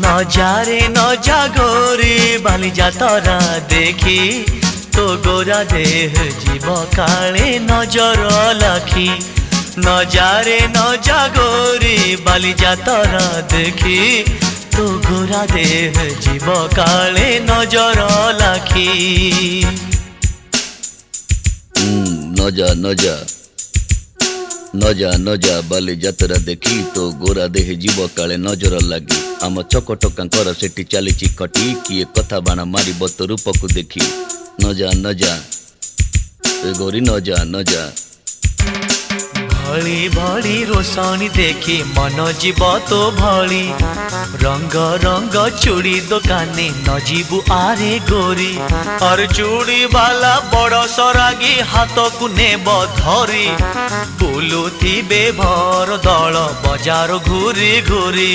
নজারে নজা গোরি বালিজা তরা দেখি তো গোরা দেহ জীব কালে নজর লাখি নজারে নজা গোরি বালিজা তরা দেখি তো গোরা দেহ জীব কালে নজর লাখি নজা নজা নজা নজা বালি যাত্ରା দেখি তো ଗୋରା ଦେହ ଯିବ କାଳେ ନଜର ଲାଗି ଆମ ଚକଟକାଙ୍କର ସେଠି ଚାଲିଛି ଖଟି କିଏ କଥା ବାଣ ମାରିବ ତୋ ରୂପକୁ ଦେଖି ନଜା ନଜା ଏ ଗୋରି ନଜା ନଜା भली भली रोशनी देखी मन जीव तो भली रंग रंग चूड़ी दुकानी न जीवु आरे गोरी और चूड़ी वाला बड़ सरागी हाथ को नेब धरी बुलुथिबे भर दल बजार घूरी घूरी